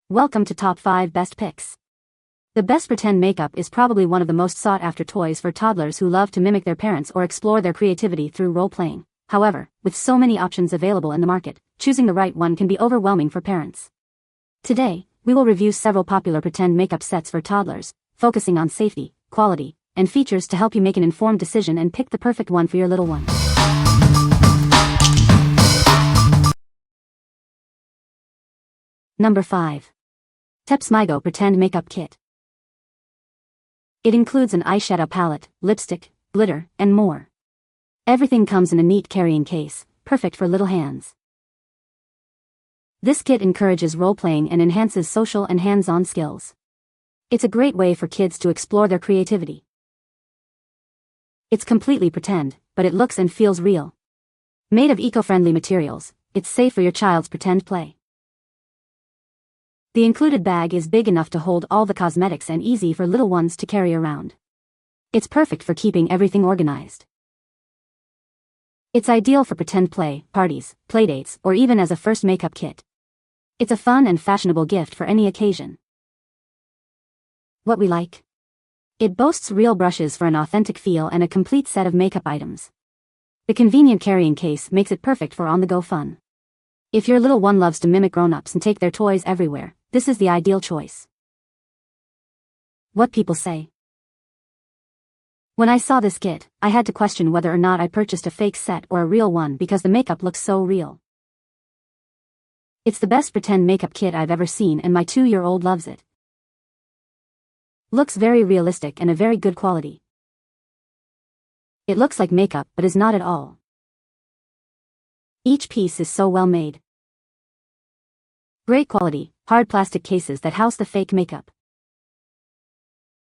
Welcome to Top 5 Best Picks. The best pretend makeup is probably one of the most sought-after toys for toddlers who love to mimic their parents or explore their creativity through role-playing. However, with so many options available in the market, choosing the right one can be overwhelming for parents. Today, we will review several popular pretend makeup sets for toddlers, focusing on safety, quality, and features to help you make an informed decision and pick the perfect one for your little one. Number 5. Tepsmigo Pretend Makeup Kit. It includes an eyeshadow palette, lipstick, glitter, and more. Everything comes in a neat carrying case, perfect for little hands. This kit encourages role-playing and enhances social and hands-on skills. It's a great way for kids to explore their creativity. It's completely pretend, but it looks and feels real. Made of eco-friendly materials, it's safe for your child's pretend play. The included bag is big enough to hold all the cosmetics and easy for little ones to carry around. It's perfect for keeping everything organized. It's ideal for pretend play, parties, playdates, or even as a first makeup kit. It's a fun and fashionable gift for any occasion. What we like? It boasts real brushes for an authentic feel and a complete set of makeup items. The convenient carrying case makes it perfect for on-the-go fun. If your little one loves to mimic grown-ups and take their toys everywhere, this is the ideal choice. What people say. When I saw this kit, I had to question whether or not I purchased a fake set or a real one because the makeup looks so real. It's the best pretend makeup kit I've ever seen and my 2-year-old loves it. Looks very realistic and a very good quality. It looks like makeup but is not at all. Each piece is so well made. Great quality, hard plastic cases that house the fake makeup.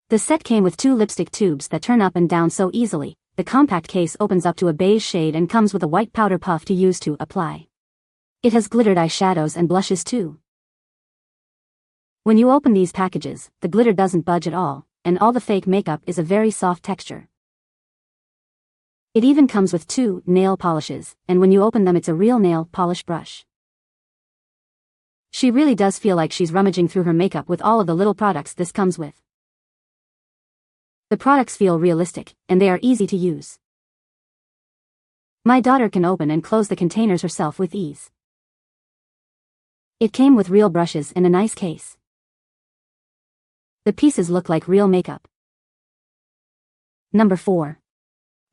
The set came with 2 lipstick tubes that turn up and down so easily. The compact case opens up to a beige shade and comes with a white powder puff to use to apply. It has glittered eyeshadows and blushes too. When you open these packages, the glitter doesn't budge at all, and all the fake makeup is a very soft texture. It even comes with 2 nail polishes, and when you open them it's a real nail polish brush. She really does feel like she's rummaging through her makeup with all of the little products this comes with. The products feel realistic, and they are easy to use. My daughter can open and close the containers herself with ease. It came with real brushes in a nice case. The pieces look like real makeup. Number 4.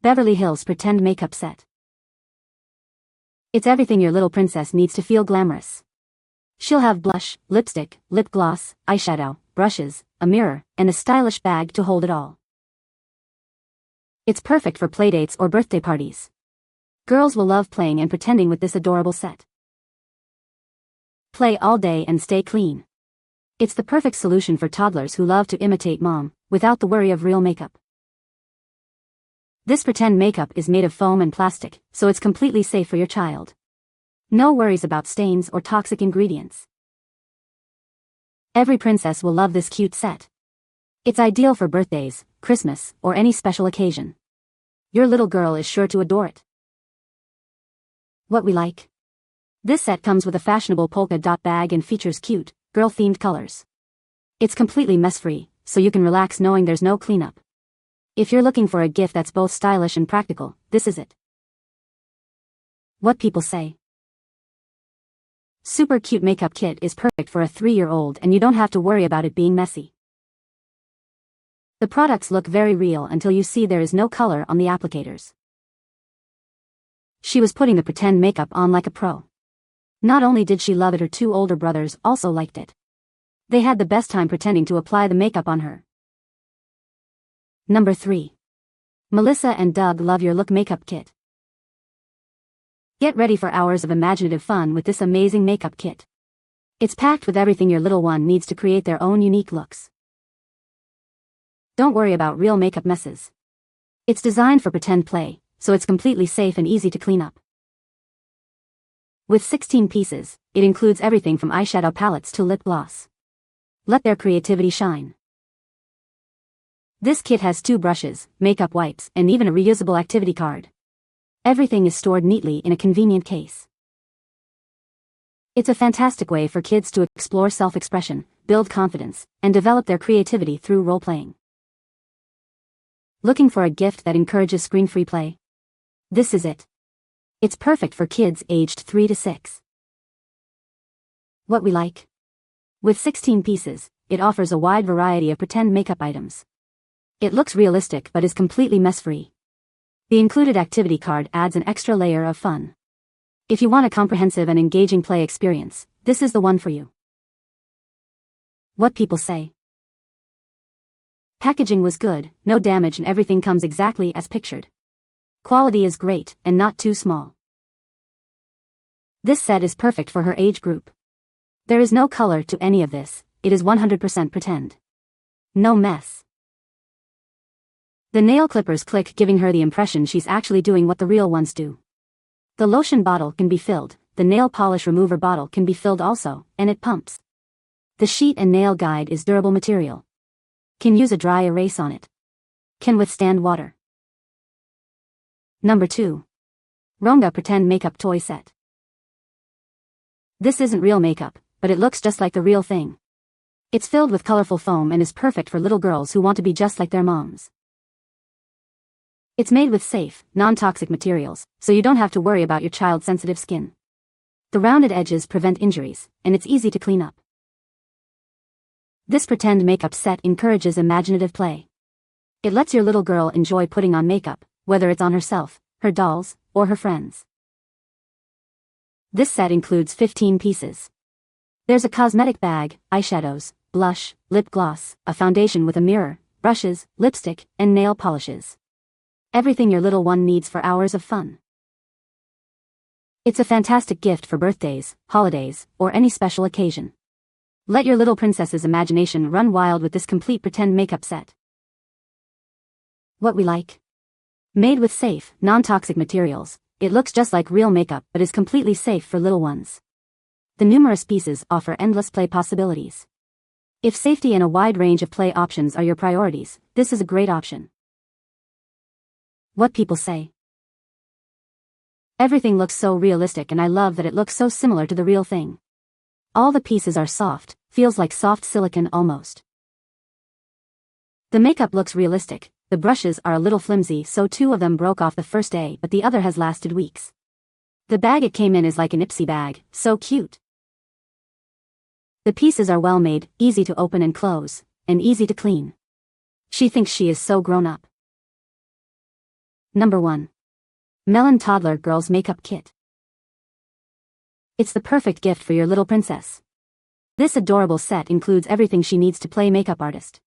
Beverly Hills Pretend Makeup Set. It's everything your little princess needs to feel glamorous. She'll have blush, lipstick, lip gloss, eyeshadow, brushes, a mirror, and a stylish bag to hold it all. It's perfect for playdates or birthday parties. Girls will love playing and pretending with this adorable set. Play all day and stay clean. It's the perfect solution for toddlers who love to imitate mom, without the worry of real makeup. This pretend makeup is made of foam and plastic, so it's completely safe for your child. No worries about stains or toxic ingredients. Every princess will love this cute set. It's ideal for birthdays, Christmas, or any special occasion. Your little girl is sure to adore it. What we like? This set comes with a fashionable polka dot bag and features cute, girl-themed colors. It's completely mess-free, so you can relax knowing there's no cleanup. If you're looking for a gift that's both stylish and practical, this is it. What people say. Super cute makeup kit is perfect for a 3-year-old and you don't have to worry about it being messy. The products look very real until you see there is no color on the applicators. She was putting the pretend makeup on like a pro. Not only did she love it, her 2 older brothers also liked it. They had the best time pretending to apply the makeup on her. Number 3. Melissa and Doug Love Your Look Makeup Kit. Get ready for hours of imaginative fun with this amazing makeup kit. It's packed with everything your little one needs to create their own unique looks. Don't worry about real makeup messes. It's designed for pretend play, so it's completely safe and easy to clean up. With 16 pieces, it includes everything from eyeshadow palettes to lip gloss. Let their creativity shine. This kit has 2 brushes, makeup wipes, and even a reusable activity card. Everything is stored neatly in a convenient case. It's a fantastic way for kids to explore self-expression, build confidence, and develop their creativity through role-playing. Looking for a gift that encourages screen-free play? This is it. It's perfect for kids aged 3 to 6. What we like? With 16 pieces, it offers a wide variety of pretend makeup items. It looks realistic but is completely mess-free. The included activity card adds an extra layer of fun. If you want a comprehensive and engaging play experience, this is the one for you. What people say. Packaging was good, no damage, and everything comes exactly as pictured. Quality is great, and not too small. This set is perfect for her age group. There is no color to any of this, it is 100% pretend. No mess. The nail clippers click, giving her the impression she's actually doing what the real ones do. The lotion bottle can be filled, the nail polish remover bottle can be filled also, and it pumps. The sheet and nail guide is durable material. Can use a dry erase on it. Can withstand water. Number 2. RONGGE Pretend Makeup Toy Set. This isn't real makeup, but it looks just like the real thing. It's filled with colorful foam and is perfect for little girls who want to be just like their moms. It's made with safe, non-toxic materials, so you don't have to worry about your child's sensitive skin. The rounded edges prevent injuries, and it's easy to clean up. This pretend makeup set encourages imaginative play. It lets your little girl enjoy putting on makeup, whether it's on herself, her dolls, or her friends. This set includes 15 pieces. There's a cosmetic bag, eyeshadows, blush, lip gloss, a foundation with a mirror, brushes, lipstick, and nail polishes. Everything your little one needs for hours of fun. It's a fantastic gift for birthdays, holidays, or any special occasion. Let your little princess's imagination run wild with this complete pretend makeup set. What we like? Made with safe, non-toxic materials, it looks just like real makeup but is completely safe for little ones. The numerous pieces offer endless play possibilities. If safety and a wide range of play options are your priorities, this is a great option. What people say. Everything looks so realistic, and I love that it looks so similar to the real thing. All the pieces are soft, feels like soft silicone almost. The makeup looks realistic, the brushes are a little flimsy, so 2 of them broke off the first day but the other has lasted weeks. The bag it came in is like an Ipsy bag, so cute. The pieces are well made, easy to open and close, and easy to clean. She thinks she is so grown up. Number 1. Meland Toddler Girls Makeup Kit. It's the perfect gift for your little princess. This adorable set includes everything she needs to play makeup artist.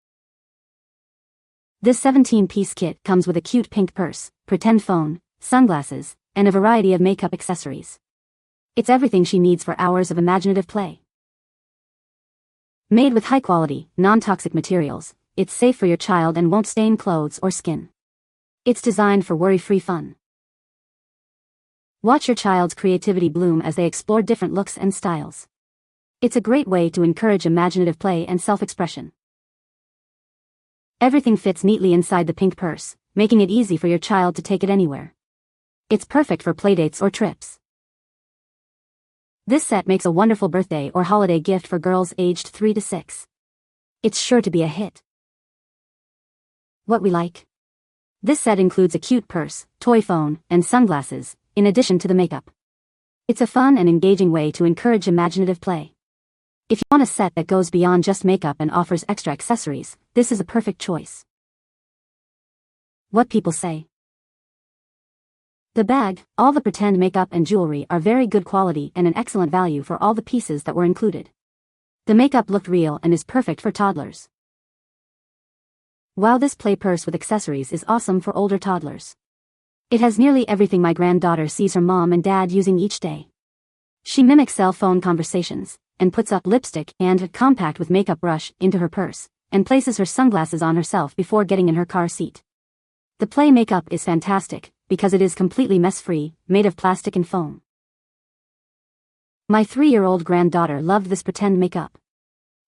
This 17-piece kit comes with a cute pink purse, pretend phone, sunglasses, and a variety of makeup accessories. It's everything she needs for hours of imaginative play. Made with high-quality, non-toxic materials, it's safe for your child and won't stain clothes or skin. It's designed for worry-free fun. Watch your child's creativity bloom as they explore different looks and styles. It's a great way to encourage imaginative play and self-expression. Everything fits neatly inside the pink purse, making it easy for your child to take it anywhere. It's perfect for playdates or trips. This set makes a wonderful birthday or holiday gift for girls aged 3 to 6. It's sure to be a hit. What we like? This set includes a cute purse, toy phone, and sunglasses, in addition to the makeup. It's a fun and engaging way to encourage imaginative play. If you want a set that goes beyond just makeup and offers extra accessories, this is a perfect choice. What people say. The bag, all the pretend makeup and jewelry are very good quality and an excellent value for all the pieces that were included. The makeup looked real and is perfect for toddlers. Wow, this play purse with accessories is awesome for older toddlers. It has nearly everything my granddaughter sees her mom and dad using each day. She mimics cell phone conversations, and puts up lipstick and a compact with makeup brush into her purse, and places her sunglasses on herself before getting in her car seat. The play makeup is fantastic, because it is completely mess-free, made of plastic and foam. My 3-year-old granddaughter loved this pretend makeup.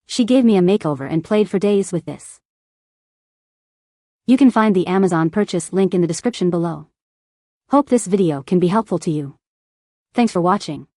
She gave me a makeover and played for days with this. You can find the Amazon purchase link in the description below. Hope this video can be helpful to you. Thanks for watching.